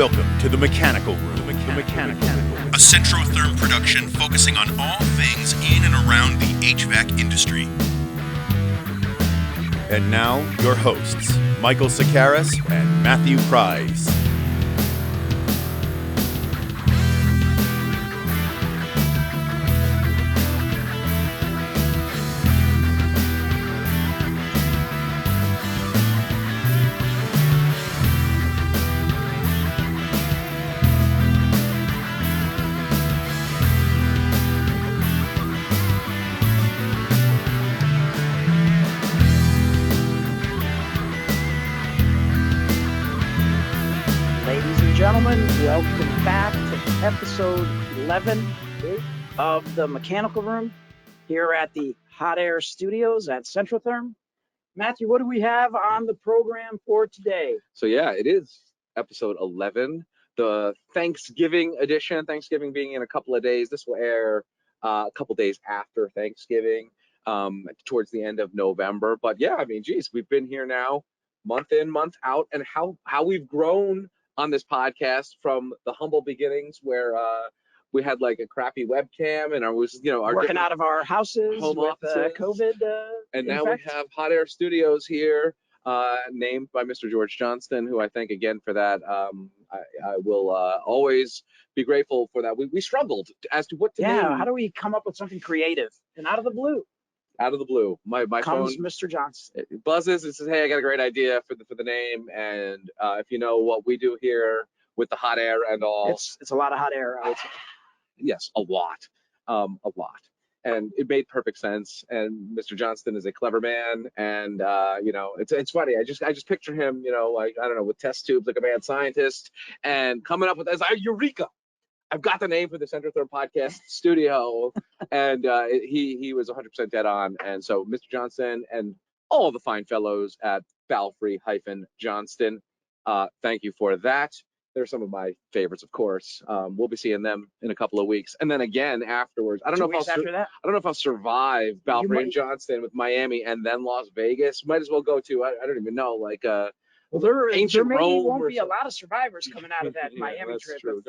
Welcome to the Mechanical Room. A Centrotherm production focusing on all things in and around the HVAC industry. And now, your hosts, Michael Sokaris and Matthew Pryce. Welcome back to episode 11 of the Mechanical Room here at the Hot Air Studios at Centrotherm. Matthew, what do we have on the program for today? So yeah, it is episode 11, the Thanksgiving edition. Thanksgiving being in a couple of days. This will air a couple days after Thanksgiving, towards the end of November. But yeah, I mean, geez, we've been here now month in, month out, and how we've grown on this podcast from the humble beginnings where we had like a crappy webcam and I was, our working out of our houses home with offices. COVID. And now we have Hot Air Studios here, named by Mr. George Johnston, who I thank again for that. I will always be grateful for that. We struggled as to what to name. How do we come up with something creative? And out of the blue. Out of the blue, my comes phone, Mr. Johnston. It buzzes. It says, "Hey, I got a great idea for the name." And if you know what we do here with the hot air and all, it's a lot of hot air. Yes, a lot. And it made perfect sense. And Mr. Johnston is a clever man, and it's funny. I just picture him, like I don't know, with test tubes, like a mad scientist, and coming up with this eureka. I've got the name for the Centrotherm podcast studio, and he was 100% dead on. And so, Mr. Johnston and all the fine fellows at Balfrey-Johnston, thank you for that. They're some of my favorites, of course. We'll be seeing them in a couple of weeks, and then again afterwards. I don't know if I'll survive Balfrey and Johnston with Miami and then Las Vegas. Might as well go to I don't even know, like well, there maybe won't be a something. lot of survivors coming out of that Miami trip. True.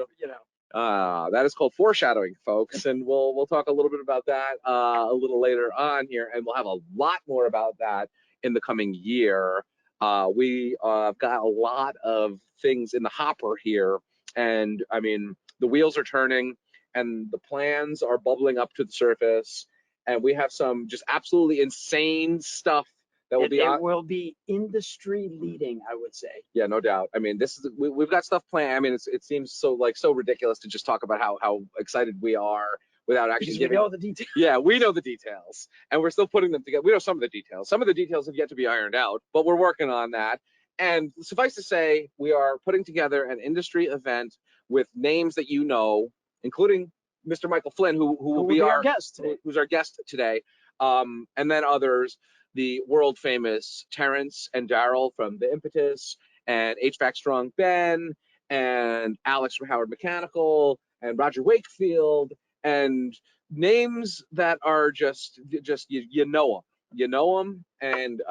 That is called foreshadowing, folks, and we'll talk a little bit about that a little later on here, and we'll have a lot more about that in the coming year. We got a lot of things in the hopper here, and I mean the wheels are turning, and the plans are bubbling up to the surface, and we have some just absolutely insane stuff. It will be industry leading, I would say. Yeah, no doubt. I mean, we've got stuff planned. I mean, it seems so ridiculous to just talk about how excited we are without actually giving. We know the details. Yeah, we know the details, and we're still putting them together. We know some of the details. Some of the details have yet to be ironed out, but we're working on that. And suffice to say, we are putting together an industry event with names that you know, including Mr. Michael Flynn, who will be our guest today. Who's our guest today, and then others. The world famous Terrence and Daryl from The Impetus, and HVAC Strong Ben, and Alex from Howard Mechanical, and Roger Wakefield, and names that are just you know them, and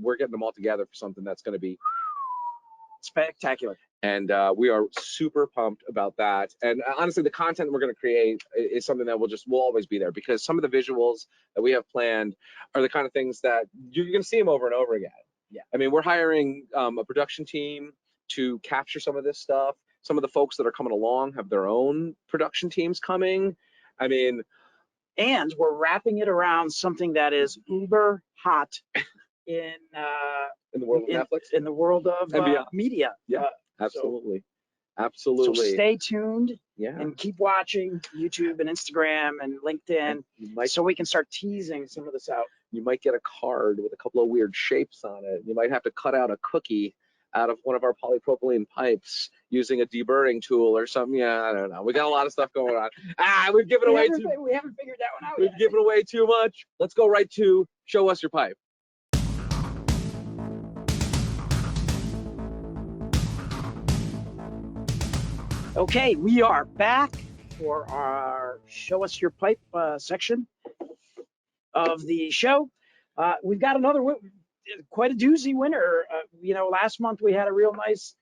we're getting them all together for something that's going to be spectacular. And we are super pumped about that. And honestly, the content we're going to create is something that will always be there, because some of the visuals that we have planned are the kind of things that you're going to see them over and over again. Yeah. I mean, we're hiring a production team to capture some of this stuff. Some of the folks that are coming along have their own production teams coming. I mean, and we're wrapping it around something that is uber hot in the world of Netflix, in the world of media. Yeah. Absolutely. So stay tuned, yeah, and keep watching YouTube and Instagram and LinkedIn, so we can start teasing some of this out. You might get a card with a couple of weird shapes on it. You might have to cut out a cookie out of one of our polypropylene pipes using a deburring tool or something. Yeah, I don't know. We got a lot of stuff going on. We've given away too. We haven't figured that one out yet. We've given away too much. Let's go right to show us your pipe. Okay, we are back for our Show Us Your Pipe section of the show. We've got another quite a doozy winner. Last month we had a real nice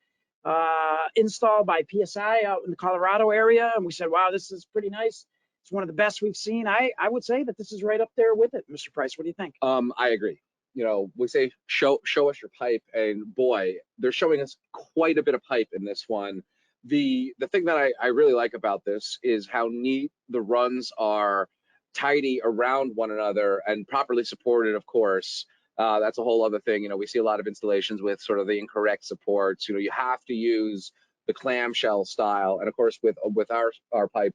installed by PSI out in the Colorado area. And we said, wow, this is pretty nice. It's one of the best we've seen. I would say that this is right up there with it, Mr. Pryce. What do you think? I agree. You know, we say show us your pipe, and boy, they're showing us quite a bit of pipe in this one. The thing that I really like about this is how neat the runs are, tidy around one another and properly supported, of course. That's a whole other thing. You know, we see a lot of installations with sort of the incorrect supports. You know, you have to use the clamshell style, and of course with our pipe,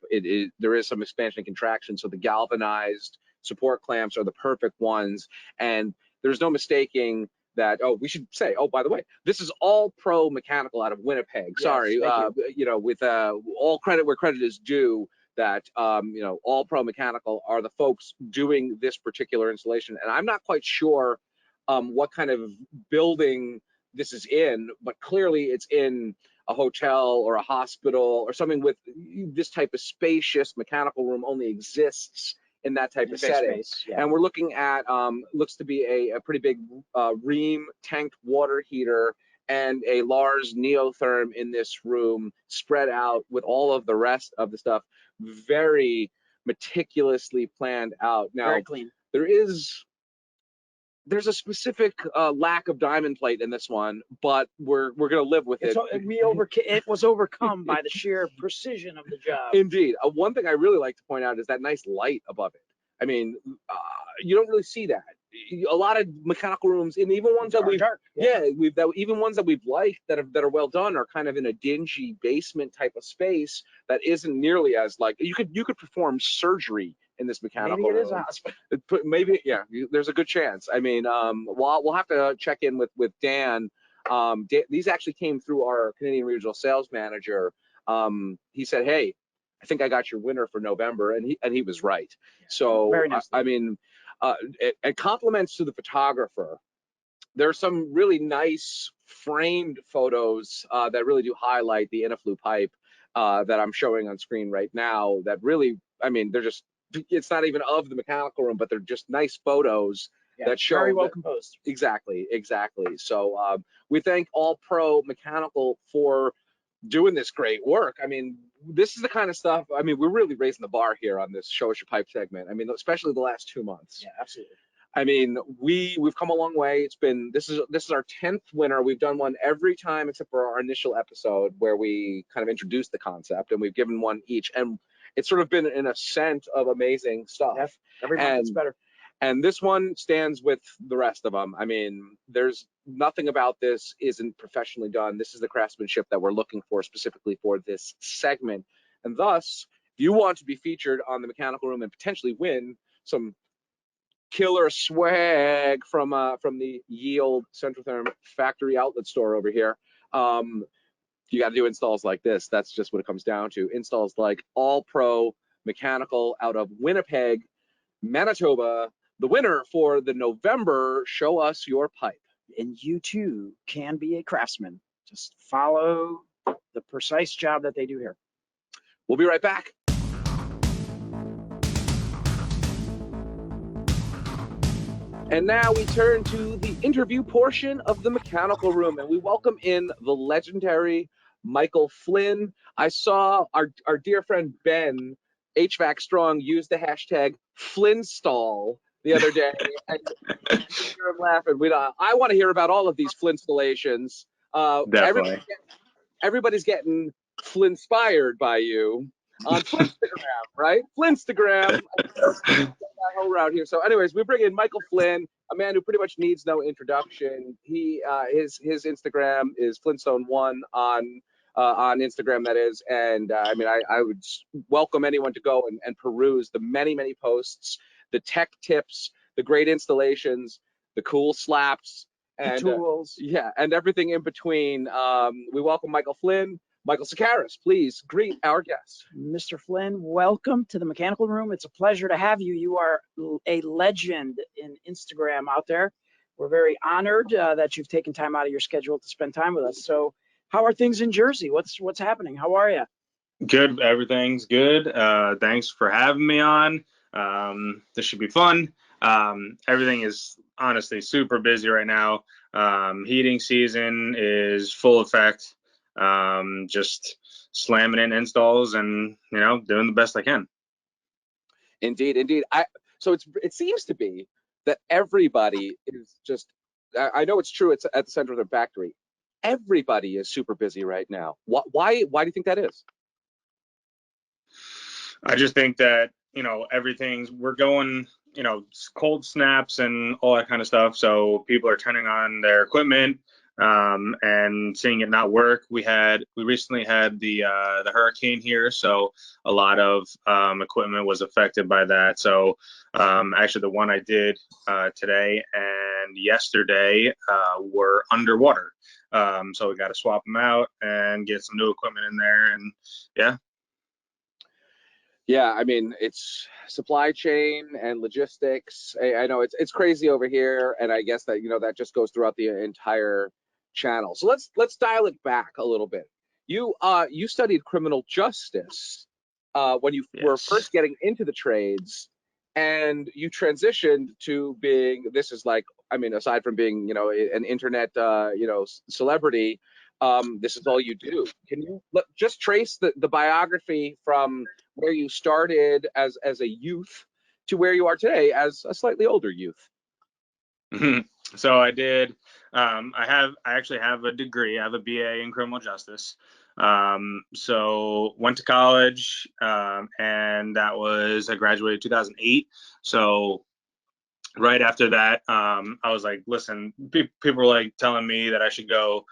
there is some expansion and contraction, so the galvanized support clamps are the perfect ones, and there's no mistaking that. Oh, we should say, oh, by the way, this is all pro mechanical out of Winnipeg. Yes, Sorry, you know, with all credit where credit is due, that you know, all pro mechanical are the folks doing this particular installation, and I'm not quite sure what kind of building this is in, but clearly it's in a hotel or a hospital or something with this type of spacious mechanical room. Only exists in that type of setting. Yeah. And we're looking at looks to be a pretty big Ream tanked water heater and a Lars Neotherm in this room, spread out with all of the rest of the stuff, very meticulously planned out. Now, very clean. There's a specific lack of diamond plate in this one, but we're gonna live with it. It was overcome by the sheer precision of the job. Indeed. One thing I really like to point out is that nice light above it. I mean, you don't really see that. A lot of mechanical rooms, and even ones that we've dark. Even ones that we've liked that are well done, are kind of in a dingy basement type of space that isn't nearly as like you could perform surgery in this mechanical Maybe it room. is a hospital. Maybe, yeah. There's a good chance. I mean, we'll have to check in with Dan. These actually came through our Canadian regional sales manager. He said, "Hey, I think I got your winner for November," and he was right. Yeah. So very nice. I mean, and compliments to the photographer. There are some really nice framed photos that really do highlight the Inaflu pipe that I'm showing on screen right now. That really, I mean, they're just, it's not even of the mechanical room, but they're just nice photos that show very well composed. Exactly. So we thank All Pro Mechanical for doing this great work. I mean, this is the kind of stuff, I mean, we're really raising the bar here on this Show Us Your Pipe segment. I mean, especially the last 2 months. Yeah, absolutely. I mean, we've come a long way. It's been, this is our 10th winner. We've done one every time except for our initial episode where we kind of introduced the concept, and we've given one each, and it's sort of been an ascent of amazing stuff. Yep. Every month it's better. And this one stands with the rest of them. I mean, there's nothing about this isn't professionally done. This is the craftsmanship that we're looking for specifically for this segment. And thus, if you want to be featured on the Mechanical Room and potentially win some killer swag from the Yield Centrotherm factory outlet store over here, you got to do installs like this. That's just what it comes down to. Installs like All Pro Mechanical out of Winnipeg, Manitoba, the winner for the November Show Us Your Pipe. And you too can be a craftsman. Just follow the precise job that they do here. We'll be right back. And now we turn to the interview portion of the Mechanical Room, and we welcome in the legendary Michael Flynn. I saw our dear friend Ben, HVAC Strong, use the hashtag Flynnstall the other day, and you're laughing. I want to hear about all of these Flynstallations. Definitely. Everybody's getting Flynn-inspired by you on Flynstagram, right? Flynstagram. That whole route here. So, anyways, we bring in Michael Flynn, a man who pretty much needs no introduction. He his Instagram is Flintstone1 on Instagram, that is. And I mean, I would welcome anyone to go and peruse the many posts, the tech tips, the great installations, the cool slaps, and the tools. and everything in between. We welcome Michael Flynn. Michael Sokaris, please greet our guest. Mr. Flynn, welcome to the Mechanical Room. It's a pleasure to have you. You are a legend in Instagram out there. We're very honored that you've taken time out of your schedule to spend time with us. So how are things in Jersey? What's happening? How are you? Good. Everything's good. Thanks for having me on. This should be fun. Everything is honestly super busy right now. Heating season is full effect. just slamming in installs and, doing the best I can. Indeed, indeed. So it seems to be that everybody is just. I know it's true. It's at the center of the factory. Everybody is super busy right now. Why do you think that is? I just think that, we're going, cold snaps and all that kind of stuff. So people are turning on their equipment, and seeing it not work. We recently had the hurricane here, so a lot of equipment was affected by that. So actually, the one I did today and yesterday were underwater. So we got to swap them out and get some new equipment in there, and yeah. Yeah, I mean, it's supply chain and logistics. I know it's crazy over here, and I guess that that just goes throughout the entire channel. So let's dial it back a little bit. You studied criminal justice when you were Yes. first getting into the trades, and you transitioned to being, this is like, I mean, aside from being an internet celebrity, this is all you do. Can you just trace the biography from where you started as a youth to where you are today as a slightly older youth? So I did. I actually have a degree. I have a BA in criminal justice. So went to college, and I graduated 2008. So right after that, I was like, listen, people were like telling me that I should go,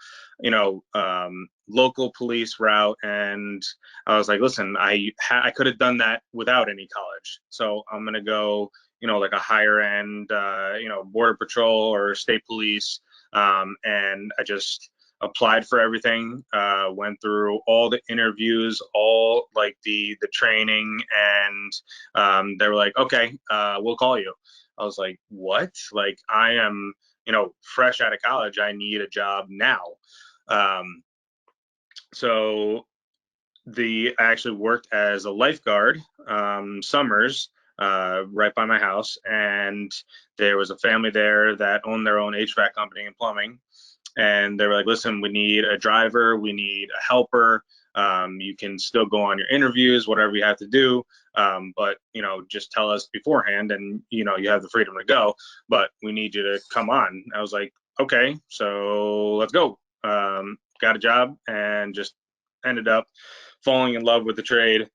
local police route. And I was like, listen, I could have done that without any college. So I'm going to go, like a higher end, border patrol or state police. And I just applied for everything, went through all the interviews, all like the training, and they were like, okay, we'll call you. I was like, what? Like, I am, fresh out of college. I need a job now. So I actually worked as a lifeguard, summers, right by my house. And there was a family there that owned their own HVAC company and plumbing. And they were like, listen, we need a driver, we need a helper. You can still go on your interviews, whatever you have to do. But, just tell us beforehand, and, you have the freedom to go, but we need you to come on. I was like, okay, so let's go. Got a job and just ended up falling in love with the trade.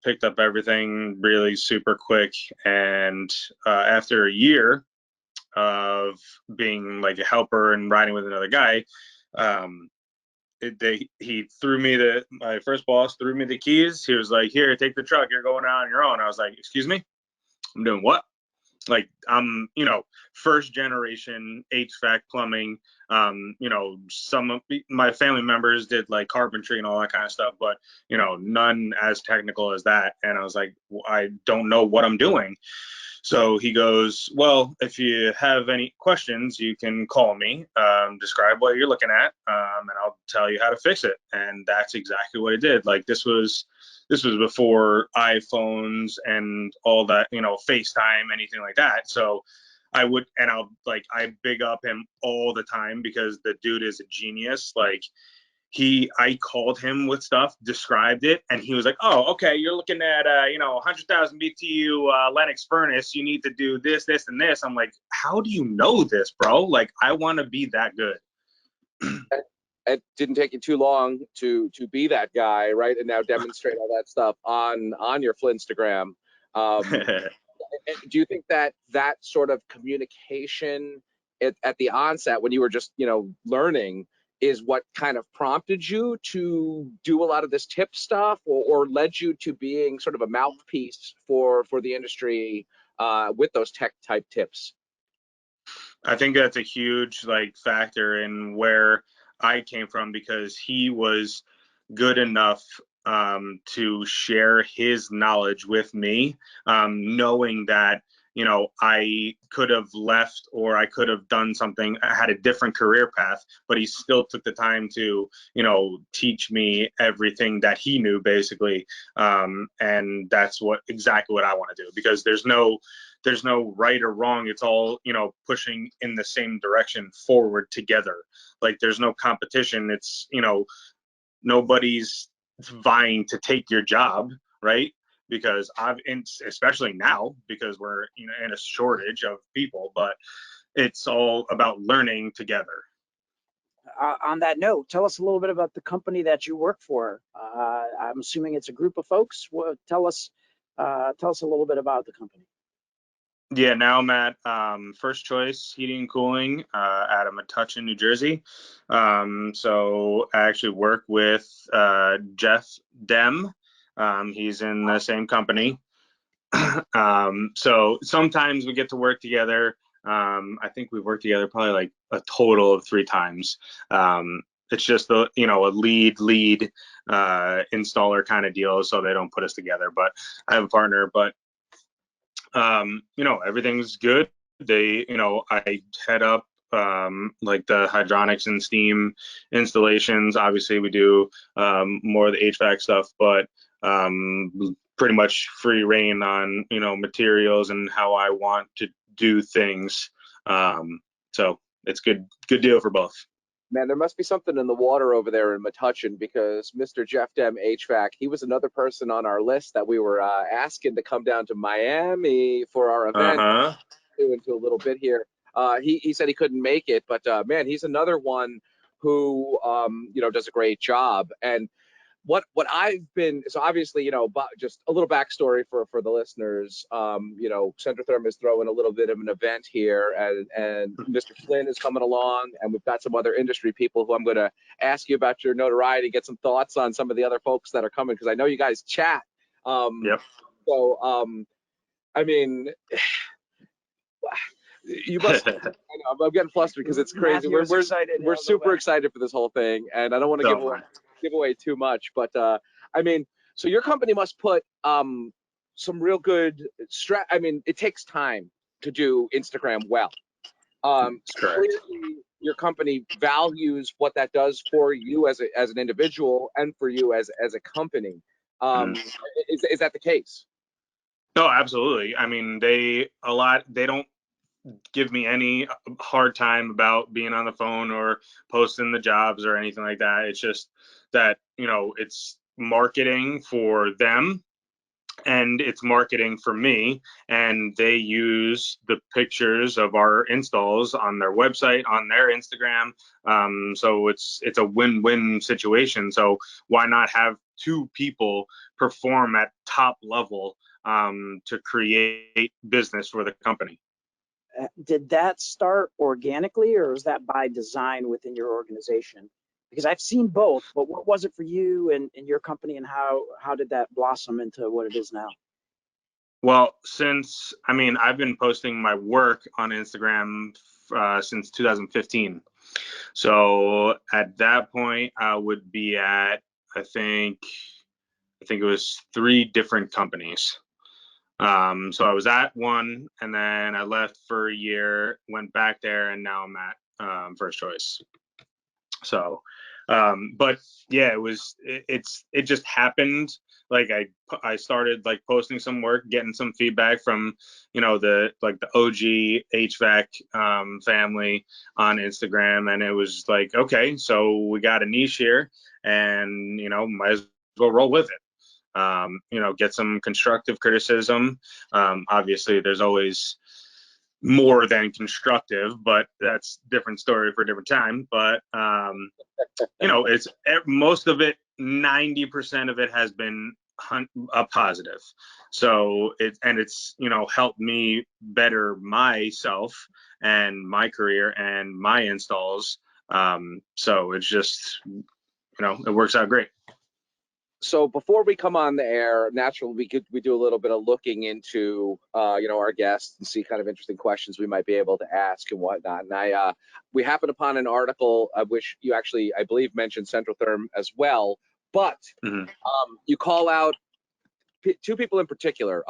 Picked up everything really super quick. And after a year of being like a helper and riding with another guy, my first boss threw me the keys. He was like, here, take the truck, you're going out on your own. I was like, excuse me, I'm doing what? Like, I'm first generation HVAC plumbing. Some of my family members did like carpentry and all that kind of stuff, but none as technical as that. And I was like, I don't know what I'm doing. So he goes, well, if you have any questions, you can call me, describe what you're looking at, and I'll tell you how to fix it. And that's exactly what I did. Like, this was before iPhones and all that, FaceTime, anything like that. So I big up him all the time because the dude is a genius. Like, I called him with stuff, described it, and he was like, oh, okay, you're looking at 100,000 BTU Lennox furnace. You need to do this, this, and this. I'm like, how do you know this, bro? Like, I want to be that good. It didn't take you too long to be that guy, right? And now demonstrate all that stuff on your Flynnstagram. Do you think that sort of communication at the onset, when you were just learning, is what kind of prompted you to do a lot of this tip stuff, or led you to being sort of a mouthpiece for the industry with those tech type tips? I think that's a huge factor in where I came from, because he was good enough to share his knowledge with me, knowing that I could have left, or I could have done something, I had a different career path, but he still took the time to teach me everything that he knew, basically. And that's exactly what I want to do, because there's no right or wrong. It's all pushing in the same direction forward together. Like, there's no competition. It's nobody's vying to take your job, right? Because especially now, because we're in a shortage of people, but it's all about learning together. On that note, tell us a little bit about the company that you work for. I'm assuming it's a group of folks. Tell us a little bit about the company. Yeah, now I'm at First Choice Heating and Cooling out of Metuchen, New Jersey. So I actually work with Jeff Dem. He's in the same company. So sometimes we get to work together. I think we've worked together probably like a total of 3 times. It's just a lead installer kind of deal, so they don't put us together. But I have a partner, but everything's good. I head up like the hydronics and steam installations. Obviously, we do more of the HVAC stuff, but pretty much free reign on materials and how I want to do things. So it's good deal for both. Man, there must be something in the water over there in Metuchen, because Mr. Jeff Dem HVAC, he was another person on our list that we were asking to come down to Miami for our event. Into a little bit here. He said he couldn't make it, but man, he's another one who does a great job. And what I've been, so obviously, just a little backstory for the listeners. Centrotherm is throwing a little bit of an event here, and Mr. Flynn is coming along, and we've got some other industry people who I'm going to ask you about your notoriety, get some thoughts on some of the other folks that are coming, because I know you guys chat. Yep. So, I mean, you must. I know, I'm getting flustered because it's crazy. We're excited. We're super excited for this whole thing, and I don't want to give away too much. But I mean, so your company must put some real good I mean, it takes time to do Instagram well. Clearly, your company values what that does for you as an individual and for you as a company. Is that the case? No, absolutely. I mean, they don't give me any hard time about being on the phone or posting the jobs or anything like that. It's just that, it's marketing for them and it's marketing for me, and they use the pictures of our installs on their website, on their Instagram. So it's a win-win situation. So why not have 2 people perform at top level to create business for the company? Did that start organically, or was that by design within your organization? Because I've seen both, but what was it for you and your company, and how did that blossom into what it is now? Well, I've been posting my work on Instagram since 2015. So at that point, I would be at, I think it was 3 different companies. So I was at one, and then I left for a year, went back there, and now I'm at First Choice. So, but yeah, it just happened. Like I started like posting some work, getting some feedback from, the OG HVAC family on Instagram. And it was like, okay, so we got a niche here, and, might as well roll with it. Get some constructive criticism. Obviously there's always more than constructive, but that's a different story for a different time. But it's most of it, 90% of it has been a positive. So it's helped me better myself and my career and my installs. So it's just it works out great. So before we come on the air, naturally we do a little bit of looking into our guests and see kind of interesting questions we might be able to ask and whatnot. And we happened upon an article which you actually, I believe, mentioned Centrotherm as well, but you call out 2 people in particular,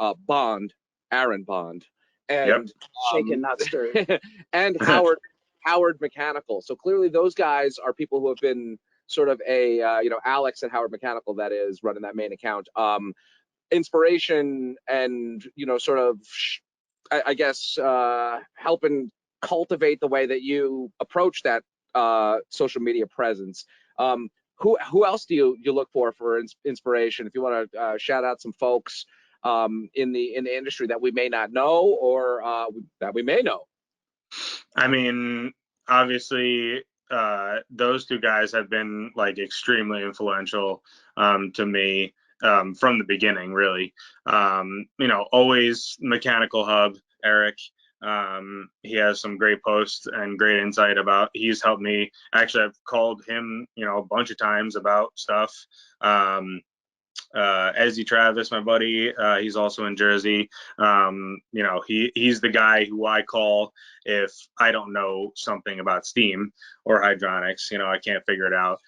Aaron Bond, and shaken not stirred, and Howard Mechanical. So clearly those guys are people who have been sort of Alex at Howard Mechanical, that is running that main account, inspiration and sort of I guess helping cultivate the way that you approach that social media presence. who else do you look for inspiration? If you want to shout out some folks in the industry that we may not know or that we may know. I mean, obviously, those two guys have been like extremely influential to me from the beginning, really. Always Mechanical Hub, Eric. He has some great posts and great insight about. He's helped me. Actually, I've called him, a bunch of times about stuff. Ezzy Travis, my buddy, he's also in Jersey. He's the guy who I call if I don't know something about steam or hydronics. I can't figure it out.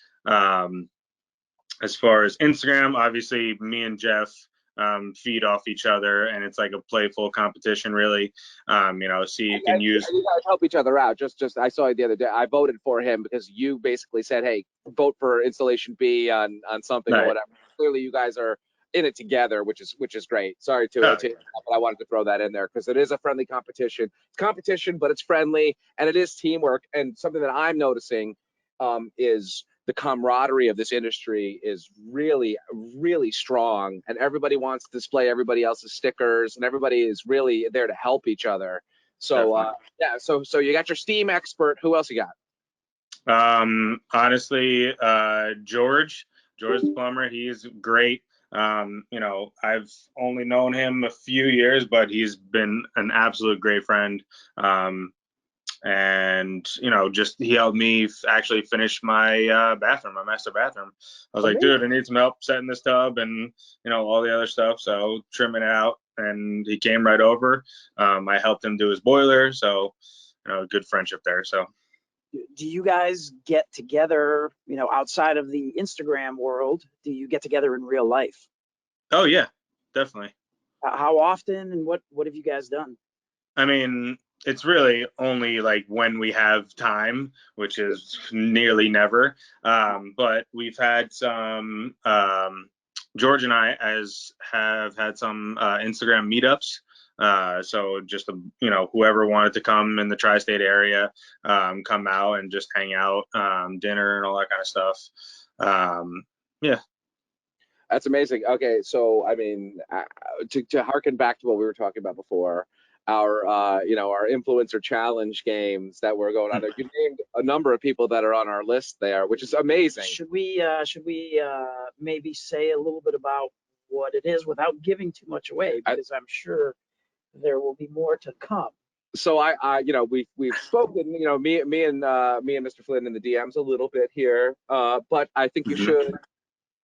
As far as Instagram, obviously, me and Jeff feed off each other, and it's like a playful competition, really. So you can use. You guys help each other out. Just I saw it the other day. I voted for him because you basically said, "Hey, vote for installation B on something or whatever." Clearly, you guys are in it together, which is great. Sorry to but I wanted to throw that in there because it is a friendly competition. It's competition, but it's friendly, and it is teamwork. And something that I'm noticing is the camaraderie of this industry is really, really strong, and everybody wants to display everybody else's stickers, and everybody is really there to help each other. So so you got your steam expert. Who else you got? Honestly, George the plumber. He's great. I've only known him a few years, but he's been an absolute great friend. And he helped me actually finish my bathroom, my master bathroom. I was like, dude, I need some help setting this tub and all the other stuff, so trimming it out. And he came right over. I helped him do his boiler, so good friendship there. So do you guys get together, outside of the Instagram world? Do you get together in real life? Oh yeah, definitely. How often, and what have you guys done? I mean, it's really only like when we have time, which is nearly never. But we've had some, George and I have had some Instagram meetups. So just, whoever wanted to come in the tri-state area, come out and just hang out, dinner and all that kind of stuff. Yeah. That's amazing. Okay, so I mean, to harken back to what we were talking about before, our our influencer challenge games that were going on there. You named a number of people that are on our list there, which is amazing. Should we maybe say a little bit about what it is without giving too much away, because I'm sure there will be more to come. So we've spoken, me and Mr. Flynn in the DMs a little bit here, but I think you should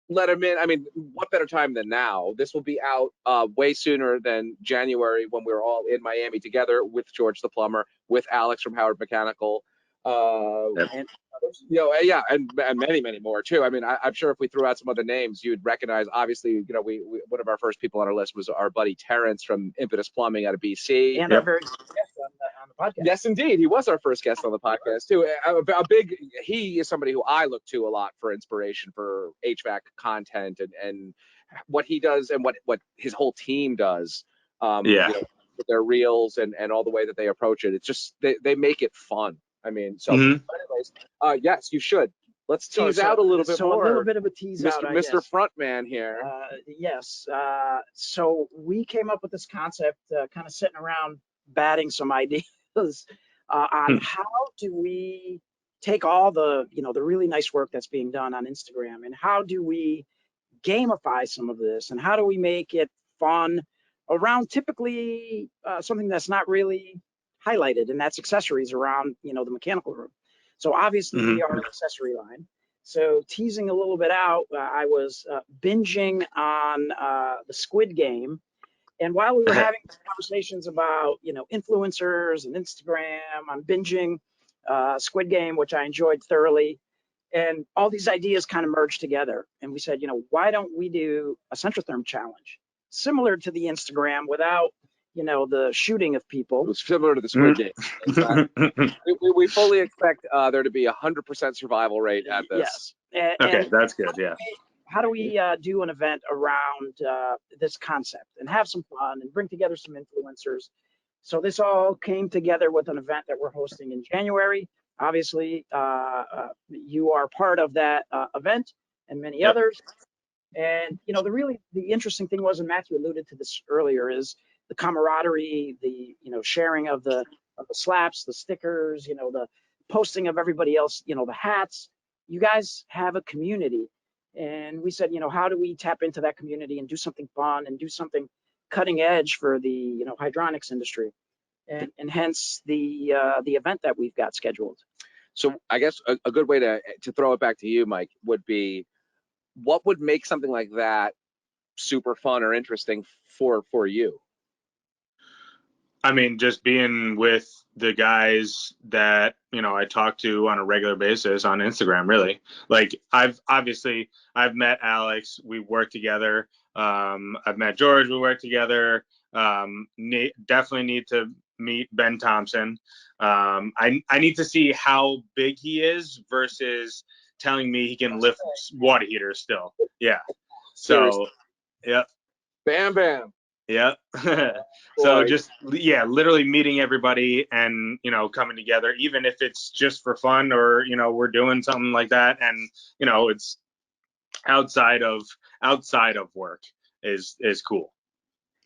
let him in. I mean, what better time than now? This will be out way sooner than January, when we're all in Miami together with George the plumber, with Alex from Howard Mechanical, and others. And many more too. I mean, I'm sure if we threw out some other names, you'd recognize. Obviously, we one of our first people on our list was our buddy Terrence from Impetus Plumbing out of BC, and our very first guest on the podcast. Yes, indeed, he was our first guest on the podcast too. He is somebody who I look to a lot for inspiration for HVAC content and what he does and what his whole team does. With their reels and all the way that they approach it. It's just they make it fun. I mean, so anyways, yes, you should. Let's tease out a little bit more. A little bit of a tease out, Mr. Frontman here. Yes. So we came up with this concept, kind of sitting around batting some ideas on how do we take all the the really nice work that's being done on Instagram, and how do we gamify some of this, and how do we make it fun around typically something that's not really highlighted, and that's accessories around the mechanical room. So obviously we are an accessory line. So teasing a little bit out, I was binging on the Squid Game, and while we were having conversations about influencers and Instagram, I'm binging Squid Game, which I enjoyed thoroughly, and all these ideas kind of merged together, and we said, why don't we do a Centrotherm challenge similar to the Instagram without the shooting of people? It was similar to the Squid Game. We fully expect there to be 100% survival rate at this. Yes. Okay, that's good. Yeah. How do we do an event around this concept and have some fun and bring together some influencers? So this all came together with an event that we're hosting in January. Obviously, you are part of that event and many Yep. others. And the interesting thing was, and Matthew alluded to this earlier, is the camaraderie, the sharing of the slaps, the stickers, the posting of everybody else, the hats. You guys have a community, and we said, how do we tap into that community and do something fun and do something cutting edge for the hydronics industry, and hence the event that we've got scheduled. So I guess a good way to throw it back to you, Mike, would be, what would make something like that super fun or interesting for you? I mean, just being with the guys that, I talk to on a regular basis on Instagram, really. Like, I've met Alex, we worked together. I've met George, we worked together. Definitely need to meet Ben Thompson. I need to see how big he is versus telling me he can lift water heaters still. Yeah. So, yeah. Bam, bam. Yeah. So just, literally meeting everybody and, coming together, even if it's just for fun or, we're doing something like that. And, it's outside of work is cool.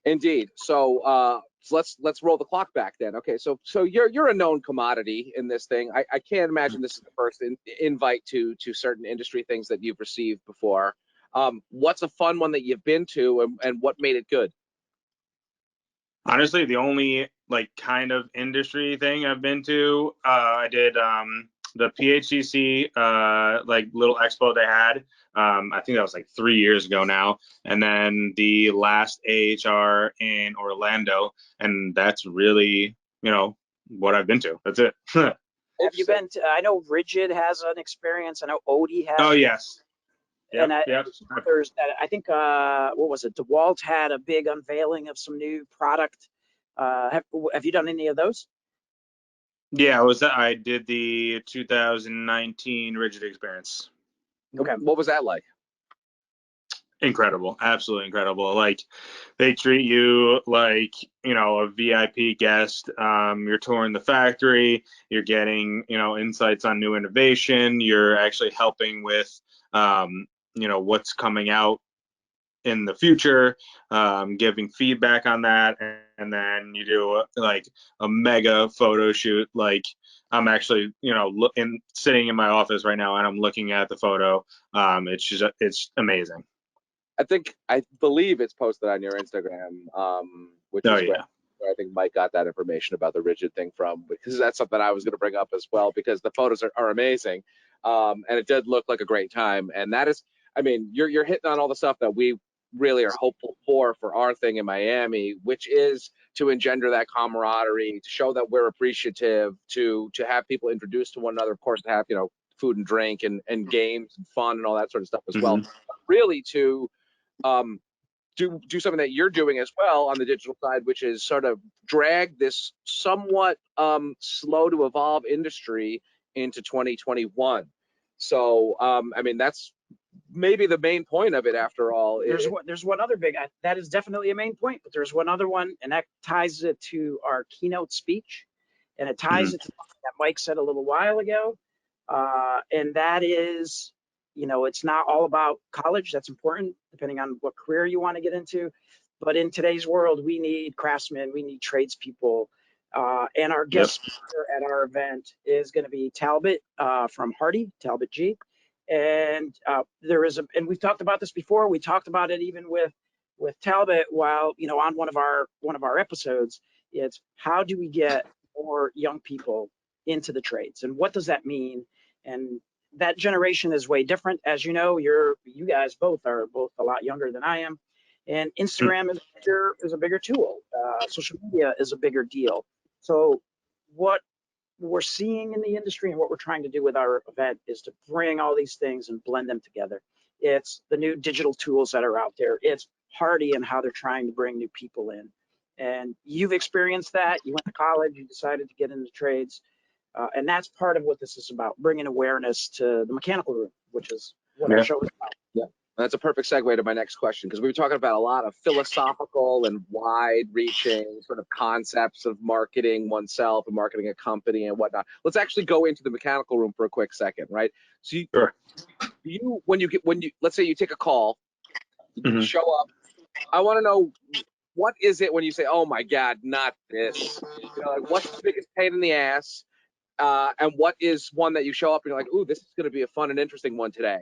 Indeed. So let's roll the clock back then. Okay. So you're a known commodity in this thing. I can't imagine this is the first invite to certain industry things that you've received before. What's a fun one that you've been to, and what made it good? Honestly, the only kind of industry thing I've been to, I did the PHCC little expo they had. I think that was 3 years ago now, and then the last AHR in Orlando, and that's really what I've been to. That's it. Have you been to? I know Rigid has an experience. I know Odie has. Oh yes. And I think what was it? DeWalt had a big unveiling of some new product. Have you done any of those? Yeah, I did the 2019 Rigid experience. Okay, what was that like? Incredible, absolutely incredible. They treat you like a VIP guest. You're touring the factory. You're getting insights on new innovation. You're actually helping with what's coming out in the future, giving feedback on that, and then you do a mega photo shoot. I'm actually sitting in my office right now and I'm looking at the photo. It's amazing. I believe it's posted on your Instagram, which is great. I think Mike got that information about the Rigid thing from, because that's something I was going to bring up as well, because the photos are amazing, and it did look like a great time. And that is, I mean, you're hitting on all the stuff that we really are hopeful for our thing in Miami, which is to engender that camaraderie, to show that we're appreciative, to have people introduced to one another, of course, to have food and drink and games and fun and all that sort of stuff as well. But really to do something that you're doing as well on the digital side, which is sort of drag this somewhat slow to evolve industry into 2021. So I mean, that's maybe the main point of it after all. There's one other big, that is definitely a main point, but there's one other one, and that ties it to our keynote speech, and it ties it to something that Mike said a little while ago, and that is, it's not all about college. That's important depending on what career you want to get into, but in today's world, we need craftsmen, we need tradespeople, and our guest speaker at our event is going to be Talbot from Hardy, Talbot G. And and we've talked about this before. We talked about it even with Talbot while on one of our episodes. It's how do we get more young people into the trades, and what does that mean? And that generation is way different, as you know. You guys both are a lot younger than I am, and Instagram is a bigger tool. Social media is a bigger deal. So what we're seeing in the industry and what we're trying to do with our event is to bring all these things and blend them together. It's the new digital tools that are out there. It's Hardy and how they're trying to bring new people in. And you've experienced that. You went to college, you decided to get into trades. And that's part of what this is about, bringing awareness to the mechanical room, which is what our show is about. Yeah, That's a perfect segue to my next question, because we were talking about a lot of philosophical and wide-reaching sort of concepts of marketing oneself and marketing a company and whatnot. Let's actually go into the mechanical room for a quick second, right? So Sure. when you let's say you take a call, you show up. I want to know, what is it when you say, "Oh my God, not this"? You know, like, what's the biggest pain in the ass? And what is one that you show up and you're like, "Ooh, this is going to be a fun and interesting one today"?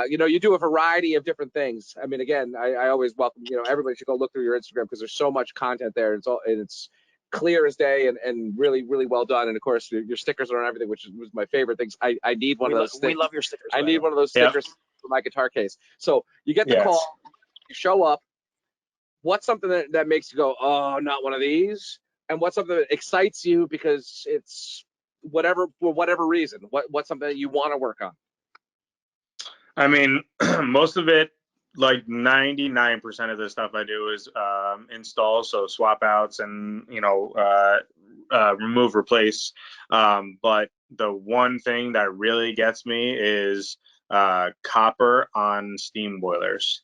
You know, you do a variety of different things. I mean, again, I always welcome, you know, everybody should go look through your Instagram, because there's so much content there. It's clear as day, and really, really well done. And of course, your stickers are on everything, which was my favorite things. I need one of those We stickers. love your stickers. I need one of those stickers for my guitar case. So you get the Yes. call, you show up. What's something that makes you go, "Oh, not one of these"? And what's something that excites you because it's whatever, for whatever reason? What's something that you want to work on? I mean, most of it, like 99% of the stuff I do is install, so swap outs and, you know, remove, replace. But the one thing that really gets me is copper on steam boilers.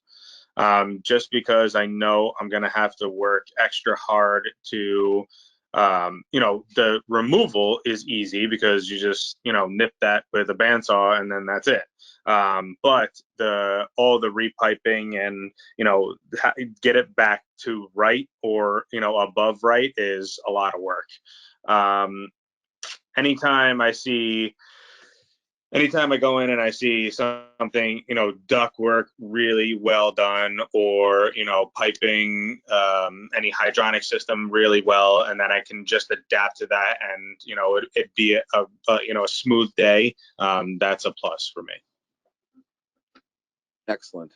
Just because I know I'm going to have to work extra hard to, you know, the removal is easy because you just, you know, nip that with a bandsaw and then that's it. But all the repiping and, you know, get it back to right, or, you know, above right, is a lot of work. Anytime I go in and I see something, you know, duct work really well done, or, you know, piping, any hydronic system really well, and then I can just adapt to that, and, you know, it be a you know, a smooth day, that's a plus for me. Excellent.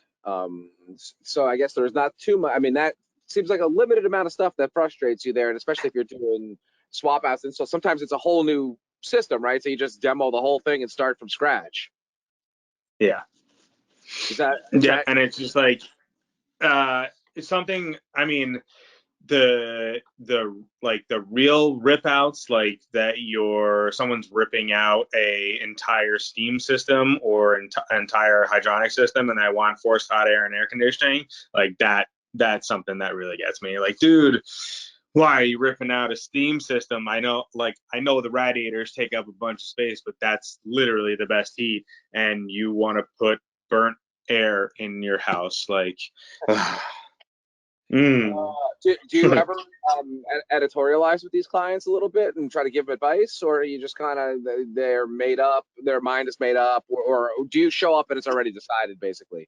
So I guess there's not too much. I mean, that seems like a limited amount of stuff that frustrates you there, and especially if you're doing swap outs. And so sometimes it's a whole new system, right? So you just demo the whole thing and start from scratch. Yeah. Is that And it's just like, it's something, I mean, the real rip outs, like that someone's ripping out a entire steam system or entire hydronic system, and I want forced hot air and air conditioning, like that's something that really gets me. Like, dude, why are you ripping out a steam system? I know the radiators take up a bunch of space, but that's literally the best heat, and you want to put burnt air in your house, like do you ever editorialize with these clients a little bit and try to give them advice, or are you just kind of, they're made up, their mind is made up, or do you show up and it's already decided, basically?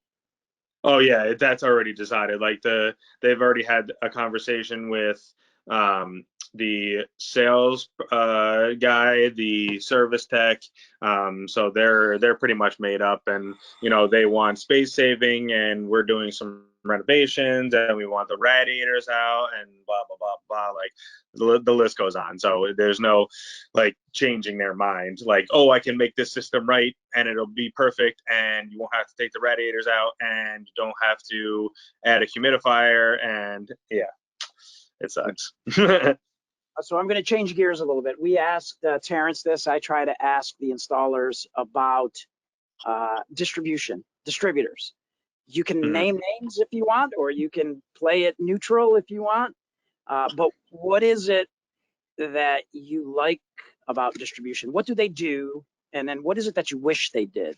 Oh yeah, that's already decided. Like they've already had a conversation with the sales guy, the service tech. So they're pretty much made up, and you know, they want space saving, and we're doing some renovations, and we want the radiators out, and blah blah blah blah. Like the list goes on. So there's no like changing their mind. Like, oh, I can make this system right, and it'll be perfect, and you won't have to take the radiators out, and you don't have to add a humidifier, and yeah, it sucks. So I'm going to change gears a little bit. We asked Terrence this. I try to ask the installers about distributors. You can name names if you want, or you can play it neutral if you want. But what is it that you like about distribution? What do they do? And then what is it that you wish they did?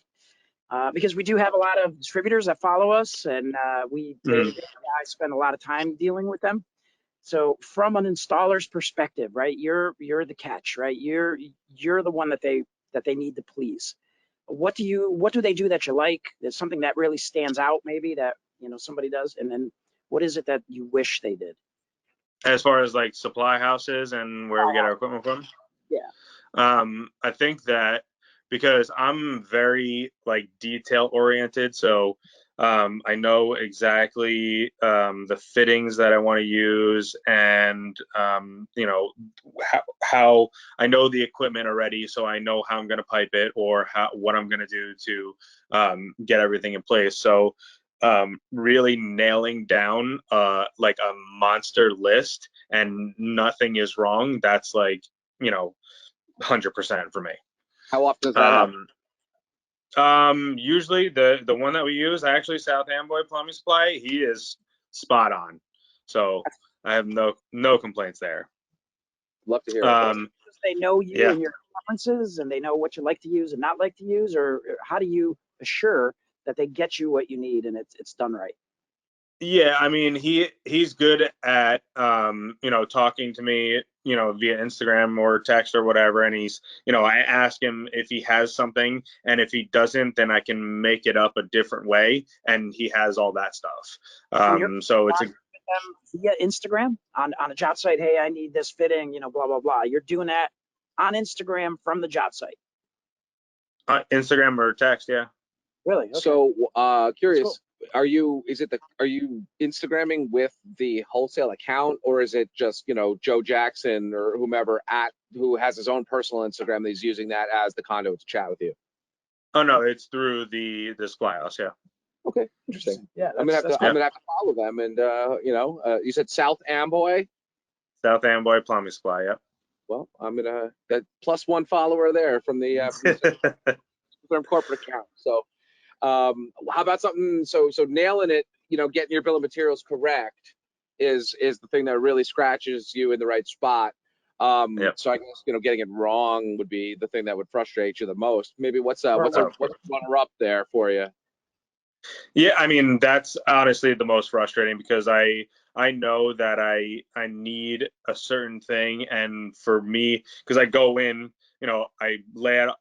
Because we do have a lot of distributors that follow us, and I spend a lot of time dealing with them. So from an installer's perspective, right, you're the catch, right? You're the one that they need to please. What do they do that you like? There's something that really stands out, maybe, that, you know, somebody does, and then what is it that you wish they did? As far as like supply houses and where we get our equipment from? Yeah. I think that because I'm very like detail oriented, so I know exactly the fittings that I want to use, and you know, how I know the equipment already, so I know how I'm going to pipe it, or what I'm going to do to get everything in place. So really nailing down like a monster list and nothing is wrong, that's like, you know, 100% for me. How often does that happen? Usually the one that we use, actually, South Amboy Plumbing Supply, he is spot on. So I have no complaints there. Love to hear it. Because they know you Yeah. and your preferences, and they know what you like to use and not like to use, or how do you assure that they get you what you need and it's done right? Yeah, I mean, he's good at talking to me, via Instagram or text or whatever, and he's, I ask him if he has something, and if he doesn't, then I can make it up a different way, and he has all that stuff. So it's a via Instagram on a job site. Hey, I need this fitting, blah blah blah. You're doing that on Instagram from the job site. Instagram or text, yeah. Really? Okay. So, curious, Cool. are you Instagramming with the wholesale account, or is it just, Joe Jackson or whomever who has his own personal Instagram that he's using that as the conduit to chat with you? Oh no, it's through the supply house, yeah. Okay, interesting. Yeah, I'm gonna have to follow them, and you said South Amboy. South Amboy Plumbing Supply, yeah. Well, I'm gonna that +1 follower there from the corporate account. So, how about something? So nailing it, getting your bill of materials correct is the thing that really scratches you in the right spot. Yep. So I guess getting it wrong would be the thing that would frustrate you the most. Maybe what's a runner up there for you? Yeah, I mean, that's honestly the most frustrating, because I know that I need a certain thing, and for me, because I go in, I lay out,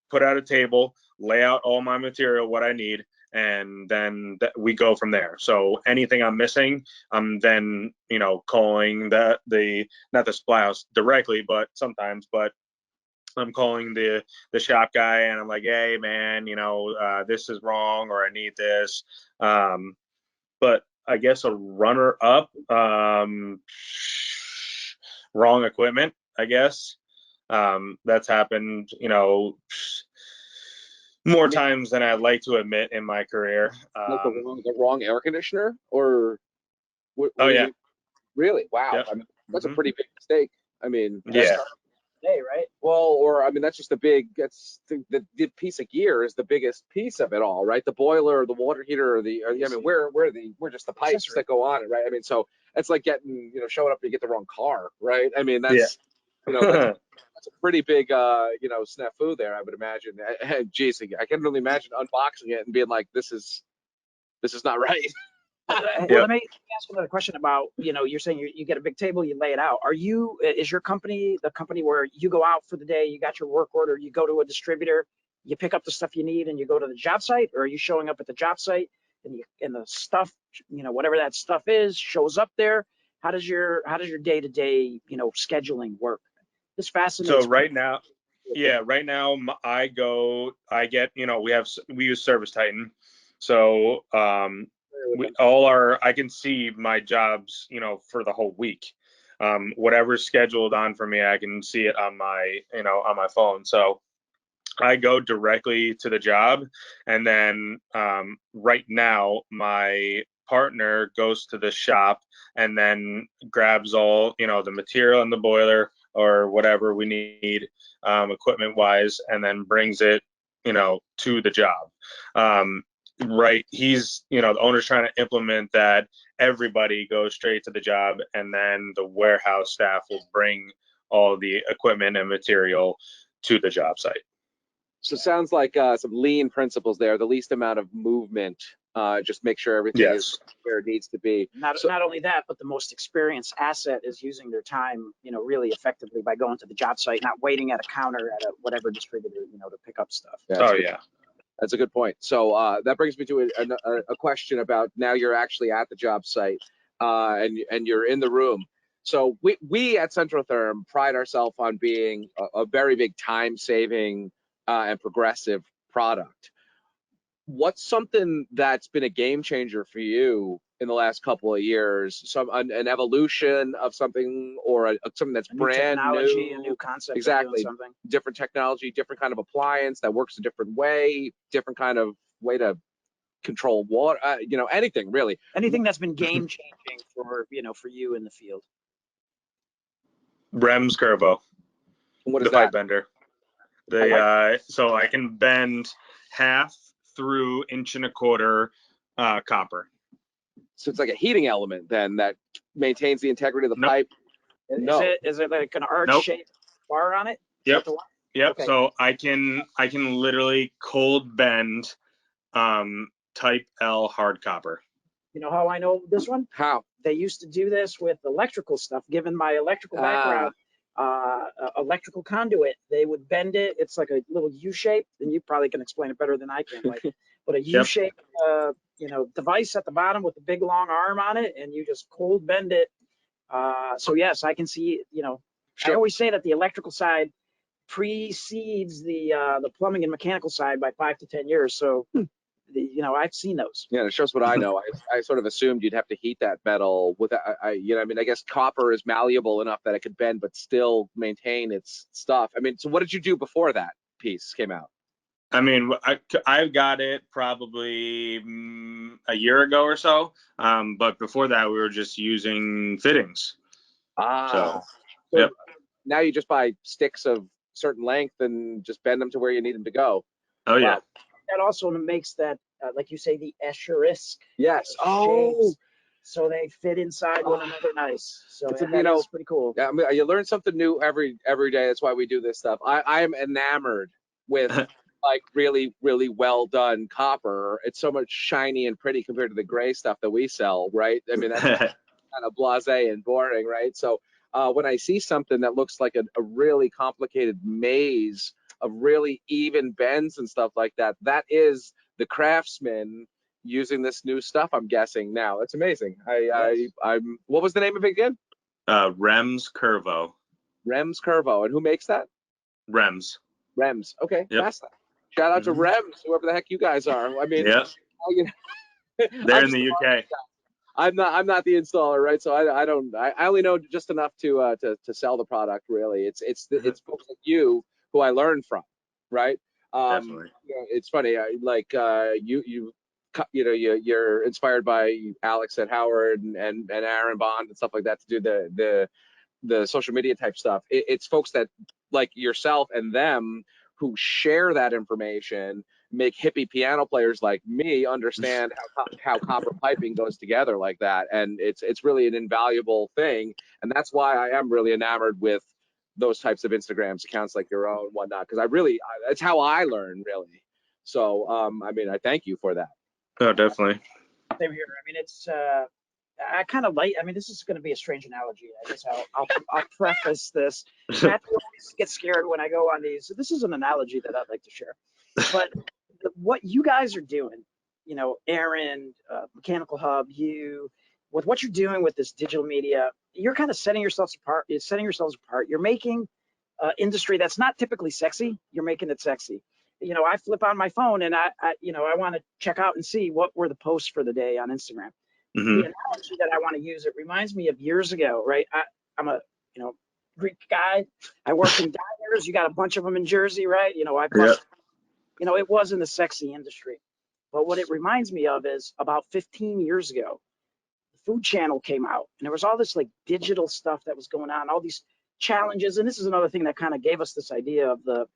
put out a table, lay out all my material, what I need, and then we go from there. So anything I'm missing, I'm then calling not the supply house directly, but sometimes, but I'm calling the shop guy, and I'm like, hey man, this is wrong, or I need this. But I guess a runner up, wrong equipment, I guess. That's happened, more times than I'd like to admit in my career. Like the wrong air conditioner, or Oh yeah, really? Wow. yep. I mean, that's a pretty big mistake. I mean, Yeah. Day, right? Well, or I mean, that's just that's the piece of gear is the biggest piece of it all, right? The boiler, or the water heater, I mean, we're just the pipes that go on it, right? I mean, so it's like getting, showing up to get the wrong car, right? I mean, that's, that's a pretty big, snafu there, I would imagine. Geez, I can't really imagine unboxing it and being like, this is not right. Well, let me ask another question about, you're saying you get a big table, you lay it out. Is your company the company where you go out for the day, you got your work order, you go to a distributor, you pick up the stuff you need, and you go to the job site? Or are you showing up at the job site and the stuff, whatever that stuff is, shows up there? How does your day-to-day, scheduling work? This fascinates So me. right now, I get, we use Service Titan. So I can see my jobs, for the whole week. Whatever's scheduled on for me, I can see it on my phone. So I go directly to the job, and then right now my partner goes to the shop and then grabs all, the material in the boiler or whatever we need, equipment wise, and then brings it, to the job. Right. He's, the owner's trying to implement that everybody goes straight to the job, and then the warehouse staff will bring all the equipment and material to the job site. So it sounds like some lean principles there. The least amount of movement, just make sure everything is where it needs to be. Not only that, but the most experienced asset is using their time, really effectively by going to the job site, not waiting at a counter at whatever distributor, to pick up stuff. That's a good point. So that brings me to a question about, now you're actually at the job site, and you're in the room. So we at Centrotherm pride ourselves on being a very big time-saving and progressive product. What's something that's been a game changer for you in the last couple of years? An evolution of something, or something that's brand new, a new concept, exactly, something different technology, different kind of appliance that works a different way, different kind of way to control water, anything really. Anything that's been game changing for you in the field. REMS Curvo. What is the that? pipe bender. So I can bend, half through 1.25 inch copper. So it's like a heating element then that maintains the integrity of the pipe. No. Is it like an arch shaped bar on it? Yep. Yep. Okay. So I can literally cold bend type L hard copper. You know how I know this one? How? They used to do this with electrical stuff. Given my electrical background, electrical conduit, they would bend it. It's like a little U shape, and you probably can explain it better than I can. Like, but a U shaped, device at the bottom with a big long arm on it, and you just cold bend it. So yes, I can see. I always say that the electrical side precedes the plumbing and mechanical side by 5 to 10 years. So. I've seen those. Yeah, it shows what I know. I sort of assumed you'd have to heat that metal with, I guess copper is malleable enough that it could bend, but still maintain its stuff. I mean, so what did you do before that piece came out? I mean, I got it probably a year ago or so. But before that, we were just using fittings. So yep. Now you just buy sticks of certain length and just bend them to where you need them to go. Oh, yeah. That also makes that, like you say, the Escher-esque. Yes. Shapes, so they fit inside one another nice. So that's pretty cool. Yeah, I mean, you learn something new every day. That's why we do this stuff. I am enamored with like really, really well done copper. It's so much shiny and pretty compared to the gray stuff that we sell, right? I mean, that's kind of blasé and boring, right? So when I see something that looks like a really complicated maze of really even bends and stuff like that, that is the craftsman using this new stuff, I'm guessing now. It's amazing. I'm what was the name of it again? Rems Curvo. Rems Curvo. And who makes that? Rems. Okay. Yep. Shout out to Rems, whoever the heck you guys are. I mean, they're in the UK. I'm not the installer, right? So I only know just enough to sell the product, really. It's folks like you who I learned from, right? Definitely. It's funny, you're inspired by Alex at Howard and Aaron Bond and stuff like that to do the social media type stuff. It's folks that like yourself and them who share that information, make hippie piano players like me understand how copper piping goes together like that, and it's really an invaluable thing, and that's why I am really enamored with those types of Instagrams, accounts like your own, whatnot, because it's how I learn, really. So, I mean, I thank you for that. Oh, definitely. Same here. I mean, it's, I kind of like, I mean, this is going to be a strange analogy. I guess I'll preface this. Matthew always gets scared when I go on these. So this is an analogy that I'd like to share. But what you guys are doing, Aaron, Mechanical Hub, with what you're doing with this digital media, you're kind of setting yourselves apart. You're making industry that's not typically sexy. You're making it sexy. I flip on my phone and I want to check out and see what were the posts for the day on Instagram. The analogy that I want to use, it reminds me of years ago, right? I'm a Greek guy. I work in diners. You got a bunch of them in Jersey, right? It wasn't a sexy industry. But what it reminds me of is about 15 years ago, the Food Channel came out, and there was all this like digital stuff that was going on, all these challenges. And this is another thing that kind of gave us this idea of the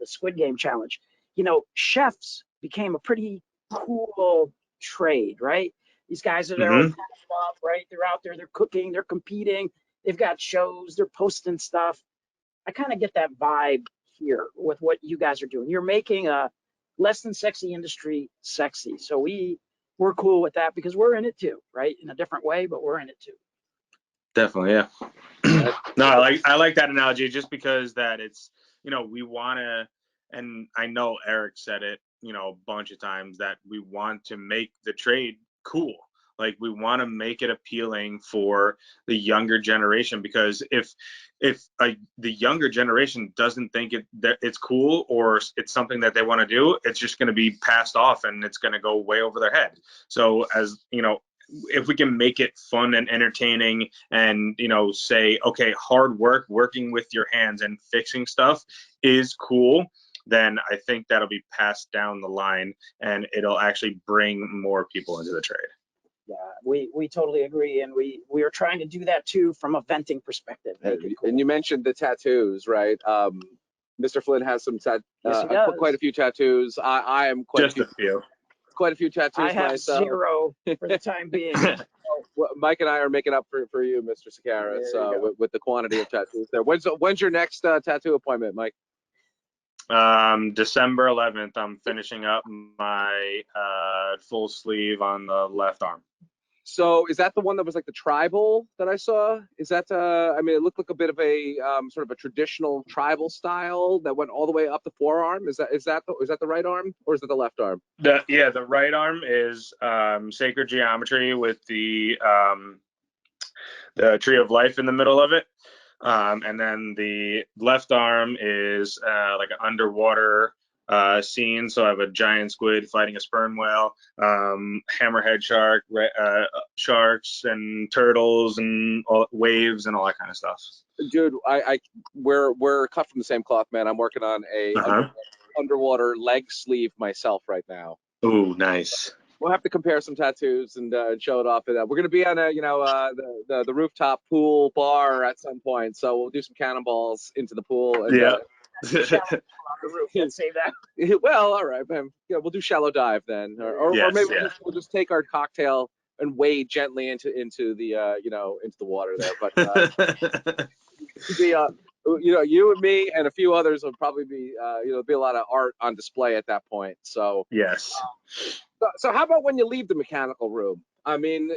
Squid Game challenge. Chefs became a pretty cool trade, right? These guys are there all up, right? They're out there, they're cooking, they're competing, they've got shows, they're posting stuff. I kind of get that vibe here with what you guys are doing. You're making a less than sexy industry sexy. So we're cool with that because we're in it too, right? In a different way, but we're in it too. Definitely, yeah. No, I like that analogy just because that it's, we want to, and I know Eric said it, a bunch of times, that we want to make the trade cool. Like, we want to make it appealing for the younger generation, because if the younger generation doesn't think that it's cool or it's something that they want to do, it's just going to be passed off and it's going to go way over their head. So as if we can make it fun and entertaining and say, okay, hard work, working with your hands and fixing stuff is cool, then I think that'll be passed down the line and it'll actually bring more people into the trade. Yeah, we totally agree, and we are trying to do that too from a venting perspective. And you mentioned the tattoos, right? Mr. Flynn has some Yes, he does. quite a few tattoos. I am Just a few. quite a few tattoos I have myself. 0 for the time being. Well, Mike and I are making up for you, Mr. Sokaris, with the quantity of tattoos there. When's your next tattoo appointment, Mike? December 11th, I'm finishing up my full sleeve on the left arm. So is that the one that was like the tribal that I saw? Is that I mean, it looked like a bit of a sort of a traditional tribal style that went all the way up the forearm. Is that the right arm or is it the left arm? The right arm is sacred geometry with the tree of life in the middle of it. And then the left arm is like an underwater scene. So I have a giant squid fighting a sperm whale, hammerhead shark, sharks and turtles and waves and all that kind of stuff. Dude, we're cut from the same cloth, man. I'm working on a underwater leg sleeve myself right now. Ooh, nice. We'll have to compare some tattoos and show it off. We're going to be on a the rooftop pool bar at some point, so we'll do some cannonballs into the pool. And, yeah. The roof. Let's save that. Well, all right, man. Yeah, we'll do shallow dive then, or maybe we'll just take our cocktail and wade gently into the into the water there. But you and me and a few others will probably be be a lot of art on display at that point. So yes. So how about when you leave the mechanical room? I mean,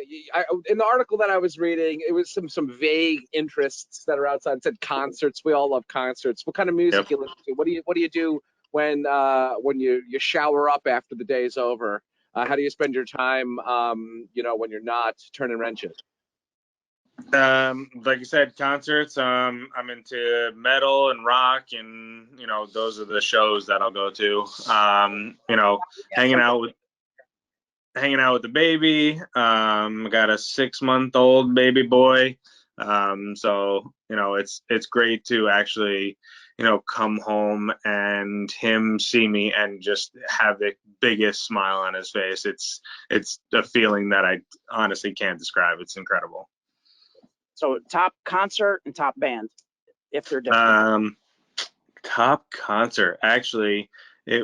in the article that I was reading, it was some vague interests that are outside. It said concerts. We all love concerts. What kind of music you listen to? What do you do when you shower up after the day's over? How do you spend your time? When you're not turning wrenches. Like you said, concerts. I'm into metal and rock, and those are the shows that I'll go to. Hanging out with the baby. Got a 6-month-old baby boy. So it's great to actually come home and him see me and just have the biggest smile on his face. It's a feeling that I honestly can't describe. It's incredible. So top concert and top band, if they're different. Top concert, actually. I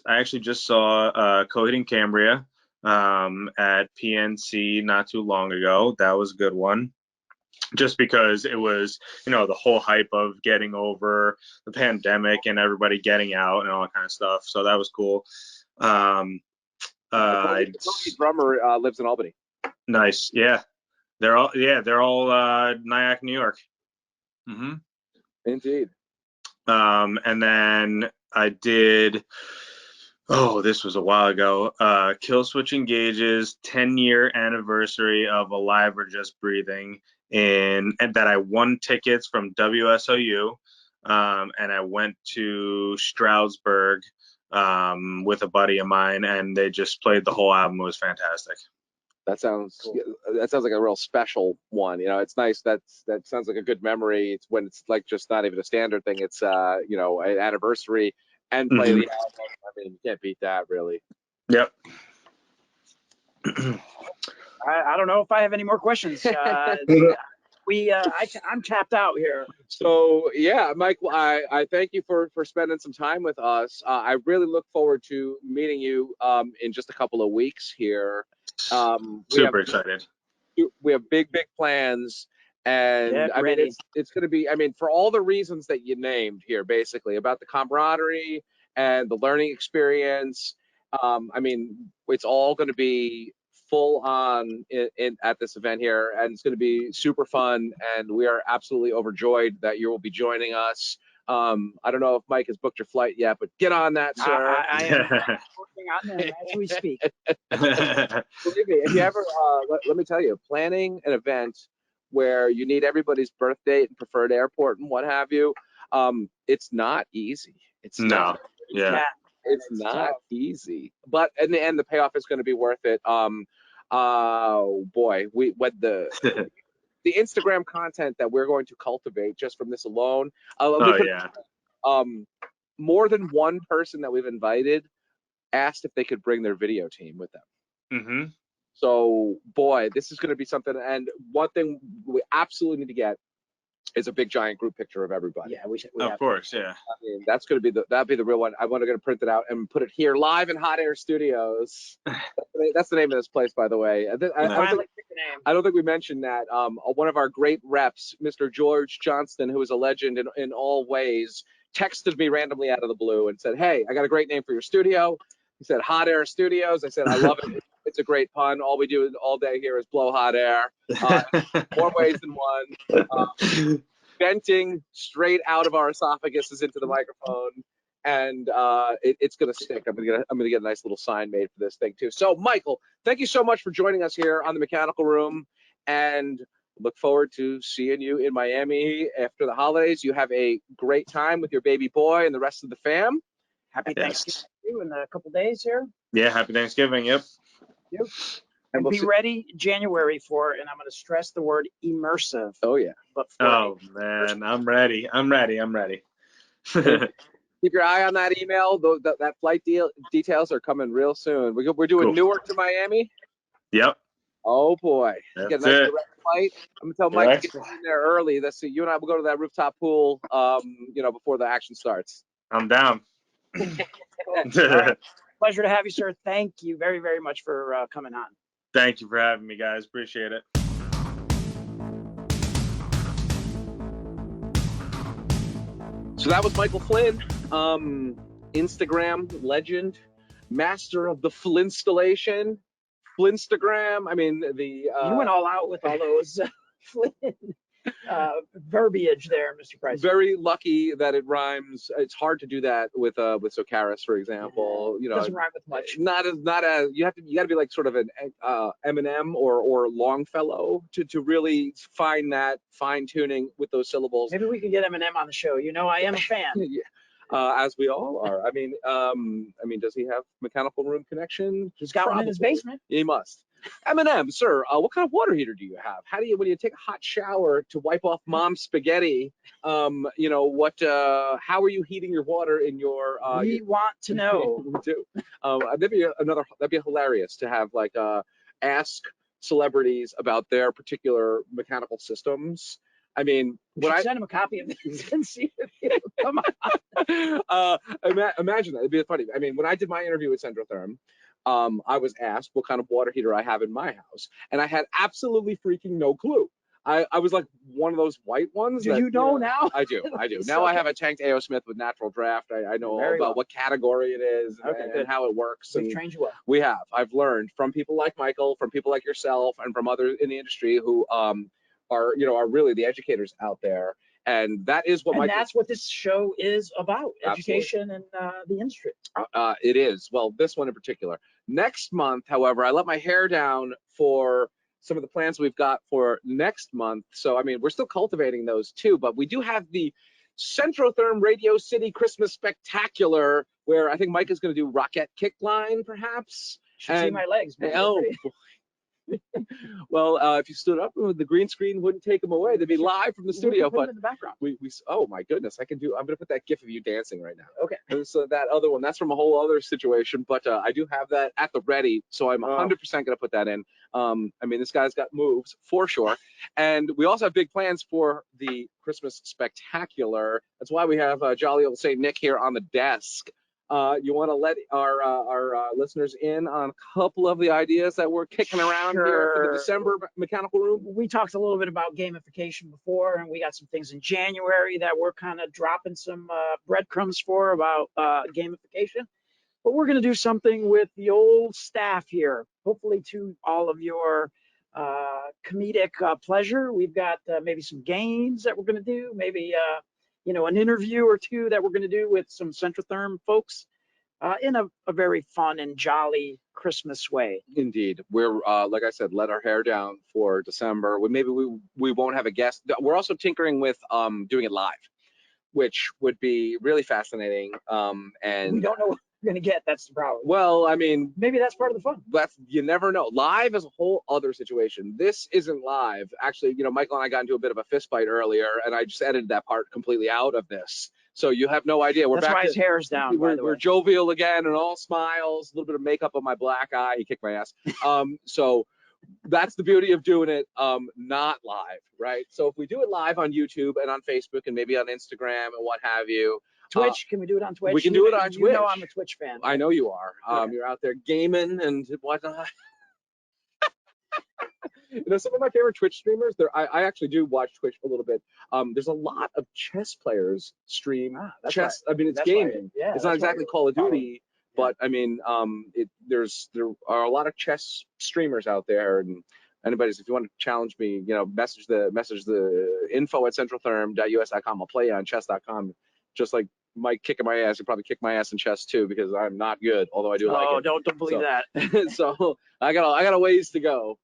actually just saw Coheed and Cambria at PNC not too long ago. That was a good one. Just because it was, the whole hype of getting over the pandemic and everybody getting out and all that kind of stuff. So that was cool. The drummer lives in Albany. Nice. Yeah. They're all Nyack, New York. Mm-hmm. Indeed. And then I did, this was a while ago, Kill Switch Engage's 10-year anniversary of Alive or Just Breathing, and that I won tickets from WSOU, and I went to Stroudsburg with a buddy of mine, and they just played the whole album. It was fantastic. That sounds like a real special one. It's nice. That sounds like a good memory. It's when it's like just not even a standard thing. It's an anniversary and play the album. I mean, you can't beat that, really. Yep. I don't know if I have any more questions. I'm tapped out here. So yeah, Mike, I thank you for spending some time with us. I really look forward to meeting you in just a couple of weeks here. Super excited. We have big plans, and I mean it's going to be. I mean, for all the reasons that you named here, basically about the camaraderie and the learning experience. I mean, it's all going to be full on at this event here, and it's going to be super fun, and we are absolutely overjoyed that you will be joining us. I don't know if Mike has booked your flight yet, but get on that, sir. I am working on that as we speak. Believe me, if you ever, let me tell you, planning an event where you need everybody's birth date and preferred airport and what have you, it's not easy. It's not. Yeah. It's not easy, but in the end, the payoff is going to be worth it. Oh boy, the Instagram content that we're going to cultivate just from this alone. More than one person that we've invited asked if they could bring their video team with them. Mm-hmm. So boy, this is going to be something. And one thing we absolutely need to get is a big giant group picture of everybody. Yeah, we Of course, yeah. I mean, that's going to be that'd be the real one. I'm going to print it out and put it here live in Hot Air Studios. That's the name of this place, by the way. I don't think we mentioned that. One of our great reps, Mr. George Johnston, who is a legend in all ways, texted me randomly out of the blue and said, "Hey, I got a great name for your studio." He said, "Hot Air Studios." I said, "I love it. It's a great pun. All we do all day here is blow hot air. More ways than one. Venting straight out of our esophaguses into the microphone, and it's gonna stick. I'm gonna get a nice little sign made for this thing too." So, Michael, thank you so much for joining us here on the Mechanical Room, and look forward to seeing you in Miami after the holidays. You have a great time with your baby boy and the rest of the fam. Happy Thanksgiving to you in a couple days here. Yeah, happy Thanksgiving. Yep. And be ready January for, and I'm going to stress the word immersive. Oh yeah. But man, I'm ready. Keep your eye on that email. That flight details are coming real soon. We're doing Cool. Newark to Miami. Yep. Oh boy. That's get a nice direct flight. I'm gonna tell Mike to get in there early. You and I will go to that rooftop pool before the action starts. I'm down. Right. Pleasure to have you, sir. Thank you very, very much for coming on. Thank you for having me, guys. Appreciate it. So that was Michael Flynn, Instagram legend, master of the Flynnstallation, Flynnstagram. I mean, you went all out with all those Flynn verbiage there, Mr. Pryce. Very lucky that it rhymes. It's hard to do that with Sokaris, for example. It doesn't rhyme with much. Not as you got to be like sort of an Eminem or Longfellow to really find that fine tuning with those syllables. Maybe we can get Eminem on the show. I am a fan. Yeah. As we all are. I mean, does he have mechanical room connection? He's got one in his basement. He must. Eminem, sir, what kind of water heater do you have? When you take a hot shower to wipe off mom's spaghetti, how are you heating your water in your? We want to know. We do. That'd be hilarious to have ask celebrities about their particular mechanical systems. I mean, when I send him a copy of this and see if he'll come on. Imagine that. It'd be funny. I mean, when I did my interview with Centrotherm, I was asked what kind of water heater I have in my house, and I had absolutely freaking no clue. I was like one of those white ones. Do you know now? I do. Now I have a tanked A.O. Smith with natural draft. I know all about what category it is and how it works. We've trained you well. We have. I've learned from people like Michael, from people like yourself, and from others in the industry who are really the educators out there. And that is what that's what this show is about, education and the industry. It is. Well, this one in particular. Next month, however, I let my hair down for some of the plans we've got for next month. So, I mean, we're still cultivating those too, but we do have the Centrotherm Radio City Christmas Spectacular, where I think Mike is going to do Rocket Kick Line, perhaps. Should see my legs. Oh, well, if you stood up, the green screen wouldn't take them away. They'd be live from the studio. But in the background. Oh my goodness, I'm gonna put that GIF of you dancing right now. Okay. And so that other one, that's from a whole other situation, but I do have that at the ready, so I'm 100% gonna put that in. I mean, this guy's got moves for sure, and we also have big plans for the Christmas Spectacular. That's why we have jolly old Saint Nick here on the desk. You want to let our listeners in on a couple of the ideas that we're kicking around here for the December Mechanical Room? We talked a little bit about gamification before, and we got some things in January that we're kind of dropping some breadcrumbs for about gamification. But we're going to do something with the old staff here, hopefully to all of your comedic pleasure. We've got maybe some games that we're going to do, maybe an interview or two that we're going to do with some Centrotherm folks in a very fun and jolly Christmas way. Indeed. We're, like I said, let our hair down for December. Maybe we won't have a guest. We're also tinkering with doing it live, which would be really fascinating. And we don't know what we're going to get. That's the problem. Well, I mean, maybe that's part of the fun. You never know. Live is a whole other situation. This isn't live. Actually, Michael and I got into a bit of a fist fight earlier, and I just edited that part completely out of this. So you have no idea. That's why his hair is down. We're jovial again and all smiles, a little bit of makeup on my black eye. He kicked my ass. So that's the beauty of doing it not live, right? So if we do it live on YouTube and on Facebook and maybe on Instagram and what have you. Twitch, can we do it on Twitch? We can do it on Twitch. You know I'm a Twitch fan. I know you are. Okay. You're out there gaming and whatnot. You know, some of my favorite Twitch streamers, I actually do watch Twitch a little bit. There's a lot of chess players stream chess. Right. I mean, it's That's gaming. Right. Yeah, it's not exactly Call of Duty, but I mean, there are a lot of chess streamers out there, and if you want to challenge me, you know, message the info@centrotherm.us.com. I'll play you on chess.com, just like Mike kicking my ass. He'll probably kick my ass in chess too, because I'm not good, although I do like it. Oh, don't believe that. So I got a ways to go.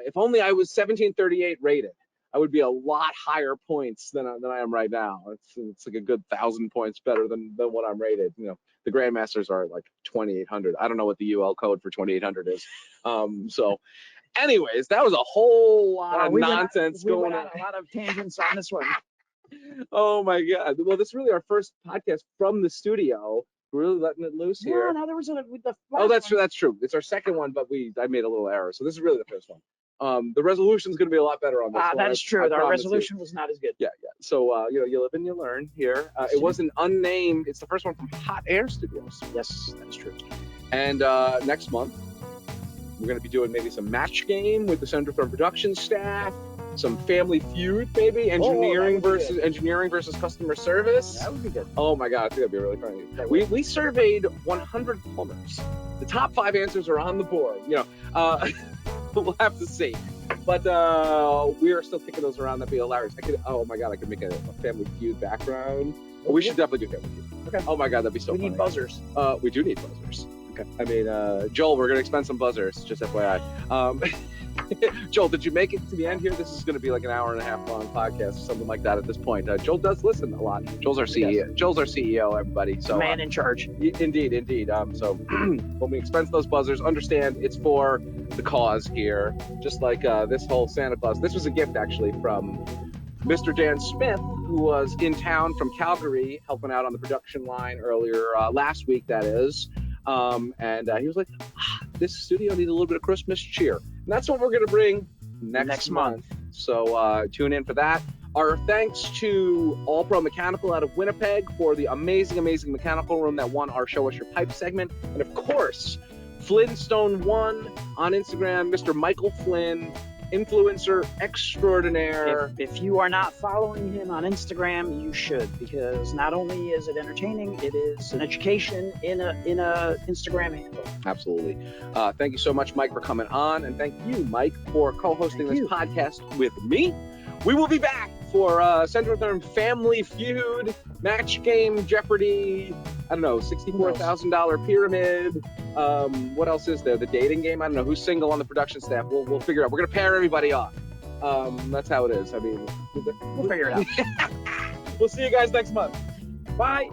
If only I was 1738 rated, I would be a lot higher points than I am right now. It's like a good 1,000 points better than what I'm rated. You know, the Grandmasters are like 2,800. I don't know what the UL code for 2,800 is. So anyways, that was a whole lot of nonsense going on. A lot of tangents on this one. Oh my God. Well, this is really our first podcast from the studio. We're really letting it loose here. No, there was that's true. That's true. It's our second one, but I made a little error. So this is really the first one. The resolution's going to be a lot better on this one. That is true. Our resolution was not as good. Yeah. So, you know, you live and you learn here. It was an unnamed. It's the first one from Hot Air Studios. Yes, that is true. And next month, we're going to be doing maybe some match game with the Centrotherm production staff. Some Family Feud, maybe engineering versus customer service. That would be good. Oh my God, I think that'd be really funny. We surveyed 100 plumbers. The top 5 answers are on the board. You know, we'll have to see. But we are still kicking those around. That'd be hilarious. Oh my God, I could make a Family Feud background. We should definitely do Family Feud. Okay. Oh my God, that'd be so funny. We need buzzers. We do need buzzers. Okay. I mean, Joel, we're gonna expend some buzzers. Just FYI. Joel, did you make it to the end here? This is going to be like an hour and a half long podcast or something like that at this point. Joel does listen a lot. Joel's our CEO. Joel's our CEO, everybody. So man in charge. Indeed. So when we expense those buzzers, understand it's for the cause here. Just like this whole Santa Claus. This was a gift actually from Mr. Dan Smith, who was in town from Calgary helping out on the production line earlier last week, that is. And he was like, this studio needs a little bit of Christmas cheer. And that's what we're going to bring next month. So tune in for that. Our thanks to All Pro Mechanical out of Winnipeg for the amazing mechanical room that won our Show Us Your Pipe segment. And of course, Flintstone1 on Instagram, Mr. Michael Flynn, influencer extraordinaire. If you are not following him on Instagram, you should, because not only is it entertaining, it is an education in a Instagram handle. Absolutely. Thank you so much, Mike, for coming on, and thank you, Mike, for co-hosting this podcast with me. We will be back for Centrotherm Family Feud, Match Game, Jeopardy, I don't know, $64,000 pyramid. What else is there? The dating game? I don't know. Who's single on the production staff? We'll figure it out. We're going to pair everybody off. That's how it is. I mean, we'll figure it out. We'll see you guys next month. Bye.